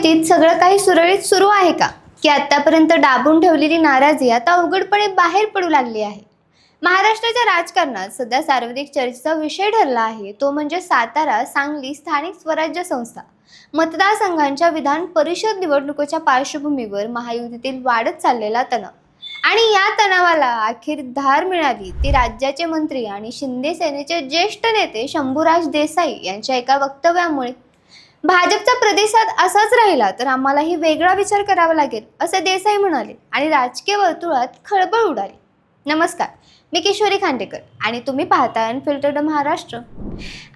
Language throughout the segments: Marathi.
महायुतीत सगळं काही सुरळीत सुरू आहे का, की आतापर्यंत दाबून ठेवलेली नाराजी आता उघडपणे बाहेर पडू लागली आहे? महाराष्ट्राच्या राजकारणात सध्या सार्वत्रिक चर्चेचा विषय ठरला आहे तो म्हणजे सातारा सांगली स्थानिक स्वराज्य संस्था मतदारसंघांच्या विधान परिषद निवडणुकीच्या पार्श्वभूमीवर महायुतीतील वाढत चाललेला तणाव. आणि या तणावाला अखेर धार मिळाली ती राज्याचे मंत्री आणि शिंदे सेनेचे ज्येष्ठ नेते शंभूराज देसाई यांच्या एका वक्तव्यामुळे. भाजपचा प्रतिसाद असाच राहिला तर आम्हालाही वेगळा विचार करावा लागेल असे देसाई म्हणाले आणि राजकीय वर्तुळात खळबळ उडाली. नमस्कार, मी किशोरी खांडेकर आणि तुम्ही पाहताय अनफिल्टर्ड महाराष्ट्र.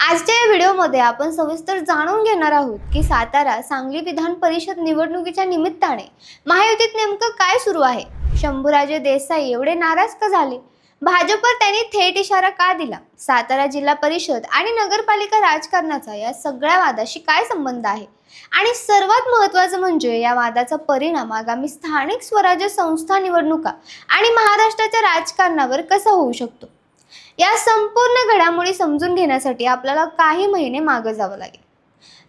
आजच्या या व्हिडिओमध्ये आपण सविस्तर जाणून घेणार आहोत की सातारा सांगली विधान परिषद निवडणुकीच्या निमित्ताने महायुतीत नेमकं काय सुरू आहे. शंभूराजे देसाई एवढे नाराज का झाले? भाजपवर त्यांनी थेट इशारा का दिला? सातारा जिल्हा परिषद आणि नगरपालिका राजकारणाचा या सगळ्या वादाशी काय संबंध आहे? आणि सर्वात महत्त्वाचं म्हणजे या वादाचा परिणाम आगामी स्थानिक स्वराज्य संस्था निवडणुका आणि महाराष्ट्राच्या राजकारणावर कसा होऊ शकतो? या संपूर्ण घडामोडी समजून घेण्यासाठी आपल्याला काही महिने मागे जावं लागेल.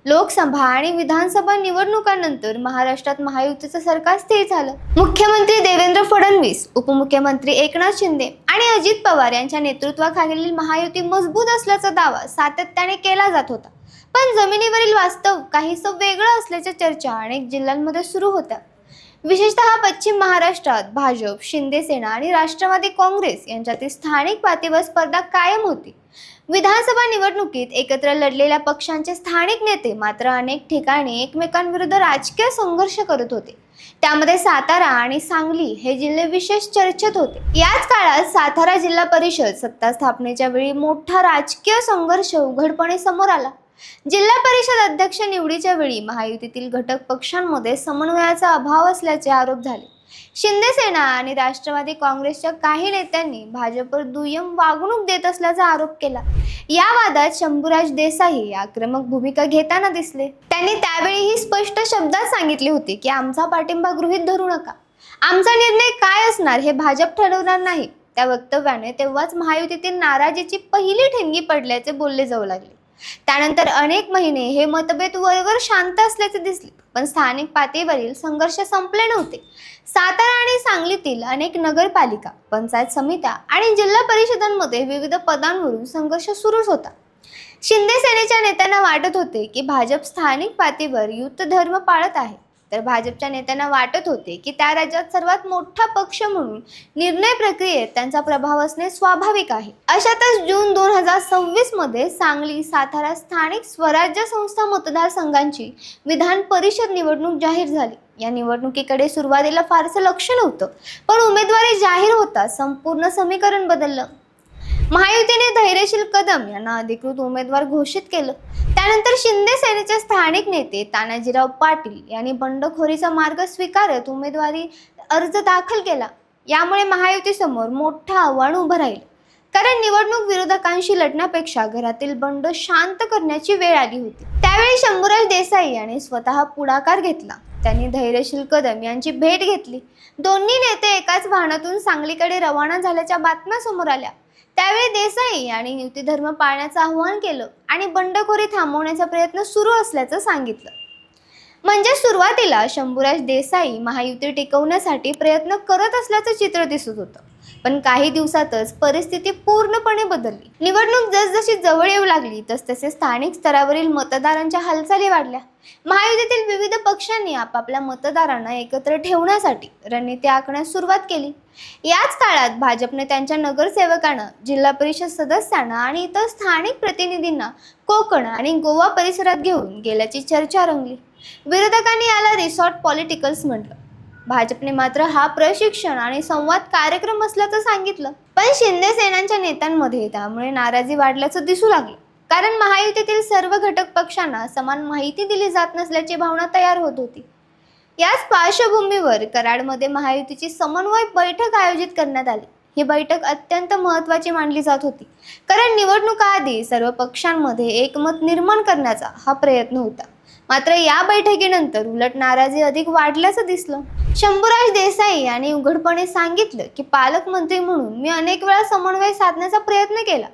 लोकसभा आणि विधानसभा निवडणुकांनंतर महाराष्ट्रात महायुतीचं सरकार स्थिर झालं. मुख्यमंत्री देवेंद्र फडणवीस, उपमुख्यमंत्री एकनाथ शिंदे आणि अजित पवार यांच्या नेतृत्वाखालील महायुती मजबूत असल्याचा दावा सातत्याने केला जात होता. पण जमिनीवरील वास्तव काहीसं वेगळं असल्याच्या चर्चा अनेक जिल्ह्यांमध्ये सुरू होत्या. विशेषतः पश्चिम महाराष्ट्रात भाजप, शिंदे सेना आणि राष्ट्रवादी काँग्रेस यांच्यातील स्थानिक पातळीवर स्पर्धा कायम होती. विधानसभा निवडणुकीत एकत्र लढलेल्या पक्षांचे स्थानिक नेते मात्र अनेक ठिकाणी एकमेकांविरुद्ध राजकीय संघर्ष करत होते. त्यामध्ये सातारा आणि सांगली हे जिल्हे विशेष चर्चेत होते. याच काळात सातारा जिल्हा परिषद सत्ता स्थापनेच्या वेळी मोठा राजकीय संघर्ष उघडपणे समोर आला. जिल्हा परिषद अध्यक्ष निवडीच्या वेळी महायुतीतील घटक पक्षांमध्ये समन्वयाचा अभाव असल्याचे आरोप झाले. शिंदे सेना आणि राष्ट्रवादी काँग्रेसच्या काही नेत्यांनी भाजपवर दुय्यम वागणूक देत असल्याचा आरोप केला. या वादात शंभूराज देसाई आक्रमक भूमिका घेताना दिसले. त्यांनी त्यावेळीही स्पष्ट शब्दात सांगितले होते की आमचा पाठिंबा गृहीत धरू नका, आमचा निर्णय काय असणार हे भाजप ठरवणार नाही. त्या वक्तव्याने तेव्हाच महायुतीतील नाराजीची पहिली ठिणगी पडल्याचे बोलले जाऊ लागले. त्यानंतर अनेक महिने हे मतभेद वरवर शांत असल्याचे दिसले, पण स्थानिक पातळीवरील संघर्ष संपले नव्हते. सातारा आणि सांगलीतील अनेक नगरपालिका, पंचायत समित्या आणि जिल्हा परिषदांमध्ये विविध पदांवरून संघर्ष सुरूच होता. शिंदे सेनेच्या नेत्यांना वाटत होते की भाजप स्थानिक पातळीवर युद्धधर्म पाळत आहे, तर भाजपच्या नेत्यांना वाटत होते की त्या राज्यात सर्वात मोठा पक्ष म्हणून निर्णय प्रक्रियेत त्यांचा प्रभाव असणे स्वाभाविक आहे. अशातच जून 2026 मध्ये सांगली सातारा स्थानिक स्वराज्य संस्था मतदारसंघांची विधान परिषद निवडणूक जाहीर झाली. या निवडणुकीकडे सुरुवातीला फारसं लक्ष नव्हतं, पण उमेदवारी जाहीर होता संपूर्ण समीकरण बदललं. महायुतीने धैर्यशील कदम यांना अधिकृत उमेदवार घोषित केलं. त्यानंतर शिंदे सेनेचे स्थानिक नेते तानाजीराव पाटील यांनी बंडखोरीचा मार्ग स्वीकारत उमेदवारी अर्ज दाखल केला. यामुळे महायुतीसमोर मोठं आव्हान उभं राहिलं, कारण निवडणूक विरोधकांशी लढण्यापेक्षा घरातील बंड शांत करण्याची वेळ आली होती. त्यावेळी शंभूराज देसाई यांनी स्वतः पुढाकार घेतला. त्यांनी धैर्यशील कदम यांची भेट घेतली. दोन्ही नेते एकाच वाहनातून सांगलीकडे रवाना झाल्याच्या बातम्या समोर आल्या. त्यावेळी देसाई यांनी युतीधर्म पाळण्याचं आवाहन केलं आणि बंडखोरी थांबवण्याचा प्रयत्न सुरू असल्याचं सांगितलं. म्हणजे सुरुवातीला शंभूराज देसाई महायुती टिकवण्यासाठी प्रयत्न करत असल्याचं चित्र दिसत होतं, पण काही दिवसातच परिस्थिती पूर्णपणे बदलली. निवडणूक जसजशी जवळ येऊ लागली तसतसे स्थानिक स्तरावरील मतदारांच्या हालचाली वाढल्या. महायुतीतील विविध पक्षांनी आपापल्या मतदारांना एकत्र ठेवण्यासाठी रणनीती आखण्यास सुरुवात केली. याच काळात भाजपने त्यांच्या नगरसेवकांना, जिल्हा परिषद सदस्यांना आणि इतर स्थानिक प्रतिनिधींना कोकण आणि गोवा परिसरात घेऊन गेल्याची चर्चा रंगली. विरोधकांनी याला रिसॉर्ट पॉलिटिकल्स म्हटलं. भाजपने मात्र हा प्रशिक्षण आणि संवाद कार्यक्रम असल्याचं सांगितलं. पण शिंदे सेनांच्या नेत्यांमध्ये त्यामुळे नाराजी वाढल्याचं दिसू लागलं, कारण महायुतीतील सर्व घटक पक्षांना समान माहिती दिली जात नसल्याची भावना तयार होत होती. याच पार्श्वभूमीवर कराडमध्ये महायुतीची समन्वय बैठक आयोजित करण्यात आली. ही बैठक अत्यंत महत्त्वाची मानली जात होती, कारण निवडणुकाआधी सर्व पक्षांमध्ये एकमत निर्माण करण्याचा हा प्रयत्न होता. मात्र या बैठकीनंतर उलट नाराजी अधिक वाढल्याचं दिसलं. शंभूराज देसाई यांनी उघडपणे सांगितलं की पालकमंत्री म्हणून मी अनेक वेळा समन्वय साधण्याचा प्रयत्न केला,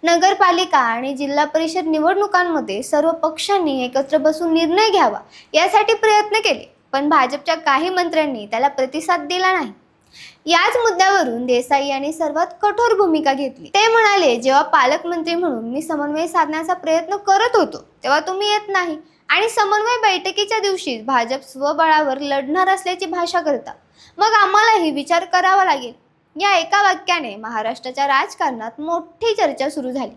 नगरपालिका आणि जिल्हा परिषद निवडणुकांमध्ये सर्व पक्षांनी एकत्र बसून निर्णय घ्यावा यासाठी प्रयत्न केले, पण भाजपच्या काही मंत्र्यांनी त्याला प्रतिसाद दिला नाही. याच मुद्द्यावरून देसाई यांनी सर्वात कठोर भूमिका घेतली. ते म्हणाले, जेव्हा पालकमंत्री म्हणून मी समन्वय साधण्याचा प्रयत्न करत होतो तेव्हा तुम्ही येत नाही आणि समन्वय बैठकीच्या दिवशी भाजप स्वबळावर लढणार असल्याची भाषा करता. मग आम्हालाही विचार करावा लागेल. या एका वाक्याने महाराष्ट्राच्या राजकारणात मोठी चर्चा सुरू झाली.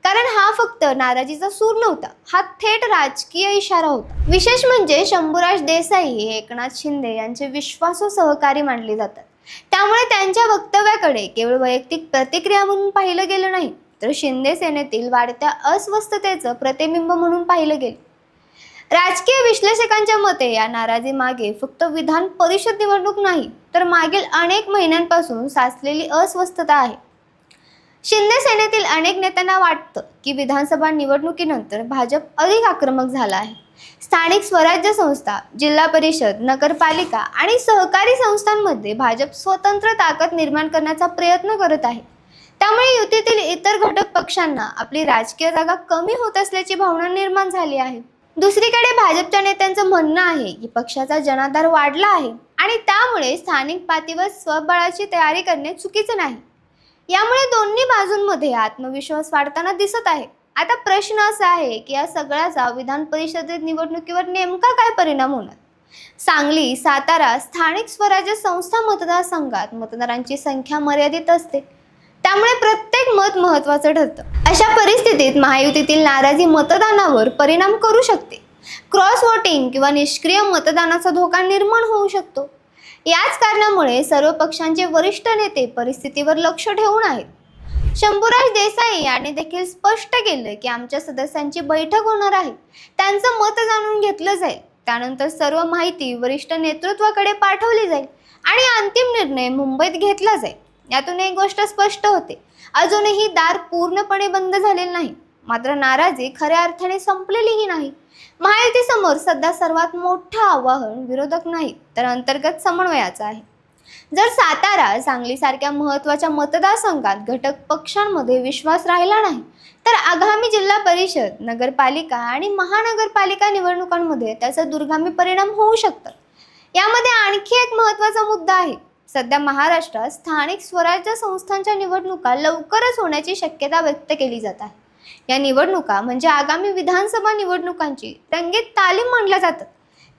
कारण हा फक्त नाराजीचा सूर नव्हता, हा थेट राजकीय इशारा होता. विशेष म्हणजे शंभूराज देसाई हे एकनाथ शिंदे यांचे विश्वासू सहकारी मानले जातात. त्यामुळे त्यांच्या वक्तव्याकडे केवळ वैयक्तिक प्रतिक्रिया म्हणून पाहिलं गेलं नाही, तर शिंदे सेनेतील वाढत्या अस्वस्थतेचं प्रतिबिंब म्हणून पाहिलं गेलं. राजकीय विश्लेषकांच्या मते या नाराजी मागे फक्त विधान परिषद निवडणूक नाही, तर मागील अनेक महिन्यांपासून साचलेली अस्वस्थता आहे. शिंदे सेनेतील अनेक नेत्यांना वाटतं की विधानसभा निवडणुकीनंतर भाजप अधिक आक्रमक झाला आहे. स्थानिक स्वराज्य संस्था, जिल्हा परिषद, नगरपालिका आणि सहकारी संस्थांमध्ये भाजप स्वतंत्र ताकद निर्माण करण्याचा प्रयत्न करत आहे. त्यामुळे युतीतील इतर घटक पक्षांना आपली राजकीय जागा कमी होत असल्याची भावना निर्माण झाली आहे. दुसरीकडे भाजपच्या नेत्यांचं म्हणणं आहे की पक्षाचा जनाधार वाढला आहे आणि त्यामुळे स्थानिक पातळीवर स्वबळाची तयारी करणे चुकीचं नाही. यामुळे दोन्ही बाजूंमध्ये आत्मविश्वास वाढताना दिसत आहे. आता प्रश्न असा आहे की या सगळ्याचा विधान परिषदेत निवडणुकीवर नेमका काय परिणाम होणार? सांगली, सातारा स्थानिक स्वराज्य संस्था मतदारसंघात मतदारांची संख्या मर्यादित असते, त्यामुळे प्रत्येक मत महत्त्वाचं ठरतं. अशा परिस्थितीत महायुतीतील नाराजी मतदानावर परिणाम करू शकते. क्रॉस वोटिंग किंवा निष्क्रिय मतदानाचा धोका निर्माण होऊ शकतो. याच कारणामुळे सर्व पक्षांचे वरिष्ठ नेते परिस्थितीवर लक्ष ठेवून आहेत. शंभूराज देसाई यांनी देखील स्पष्ट केलं की आमच्या सदस्यांची बैठक होणार आहे, त्यांचं मत जाणून घेतलं जाईल, त्यानंतर सर्व माहिती वरिष्ठ नेतृत्वाकडे पाठवली जाईल आणि अंतिम निर्णय मुंबईत घेतला जाईल. यातून एक गोष्ट स्पष्ट होते, अजूनही दार पूर्णपणे बंद झालेले नाही, मात्र नाराजी खऱ्या अर्थाने संपलेलीही नाही. महायुतीसमोर सध्या सर्वात मोठं आव्हान विरोधक नाही, तर अंतर्गत समन्वयाचं आहे. जर सातारा, सांगलीसारख्या महत्त्वाच्या मतदारसंघात घटक पक्षांमध्ये विश्वास राहिला नाही, तर आगामी जिल्हा परिषद, नगरपालिका आणि महानगरपालिका निवडणुकांमध्ये त्याचा दूरगामी परिणाम होऊ शकतात. यामध्ये आणखी एक महत्त्वाचा मुद्दा आहे. सध्या महाराष्ट्रात स्थानिक स्वराज्य संस्थांच्या निवडणुका लवकरच होण्याची शक्यता व्यक्त केली जात आहे. या निवडणुका म्हणजे आगामी विधानसभा निवडणुकांची रंगीत तालीम मानल्या जातात.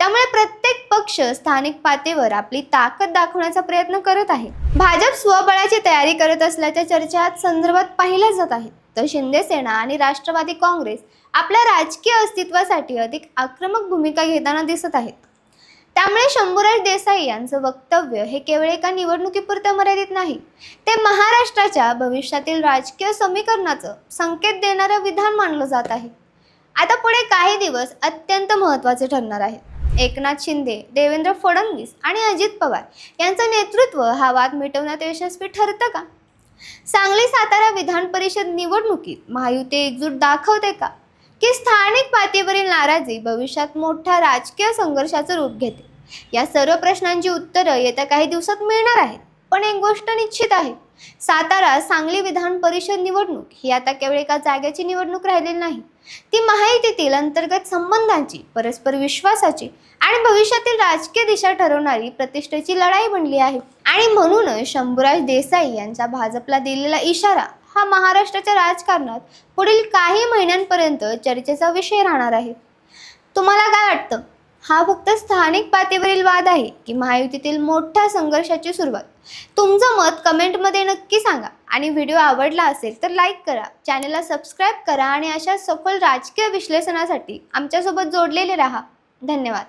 त्यामुळे प्रत्येक पक्ष स्थानिक पातळीवर आपली ताकद दाखवण्याचा प्रयत्न करत आहे. भाजप स्वबळाची तयारी करत असल्याच्या चर्चा संदर्भात पाहिल्या जात आहेत, तर शिंदे सेना आणि राष्ट्रवादी काँग्रेस आपल्या राजकीय अस्तित्वासाठी अधिक आक्रमक भूमिका घेताना दिसत आहेत. त्यामुळे शंभूराज देसाई यांचं वक्तव्य हे केवळ एका निवडणुकीपुरतं मर्यादित नाही, ते महाराष्ट्राच्या भविष्यातील राजकीय समीकरणाचं संकेत देणारं विधान मानलं जात आहे. आता पुढे काही दिवस अत्यंत महत्त्वाचे ठरणार आहेत. एकनाथ शिंदे, देवेंद्र फडणवीस आणि अजित पवार यांचं नेतृत्व हा वाद मिटवण्यात यशस्वी ठरतं का? सांगली, सातारा विधान परिषद निवडणुकीत महायुती एकजूट दाखवते का, की स्थानिक पातळीवरील नाराजी भविष्यात मोठ्या राजकीय संघर्षाचं रूप घेते? या सर्व प्रश्नांची उत्तरं येत्या काही दिवसात मिळणार आहेत. पण एक गोष्ट निश्चित आहे, सातारा, सांगली विधान परिषद निवडणूक ही आता केवळ एका जागेची निवडणूक राहिलेली नाही, ती महायुतीतील अंतर्गत संबंधांची, परस्पर विश्वासाची आणि भविष्यातील राजकीय दिशा ठरवणारी प्रतिष्ठेची लढाई बनली आहे. आणि म्हणूनच शंभूराज देसाई यांचा भाजपला दिलेला इशारा हा महाराष्ट्राच्या राजकारणात पुढील काही महिन्यांपर्यंत चर्चेचा विषय राहणार आहे. तुम्हाला काय वाटतं? हा फक्त स्थानिक पातळीवरील वाद आहे की महायुतीतील मोठ्या संघर्षाची सुरुवात? तुमचं मत कमेंटमध्ये नक्की सांगा. आणि व्हिडिओ आवडला असेल तर लाईक करा, चॅनलला सबस्क्राईब करा आणि अशा सखोल राजकीय विश्लेषणासाठी आमच्यासोबत जोडलेले राहा. धन्यवाद.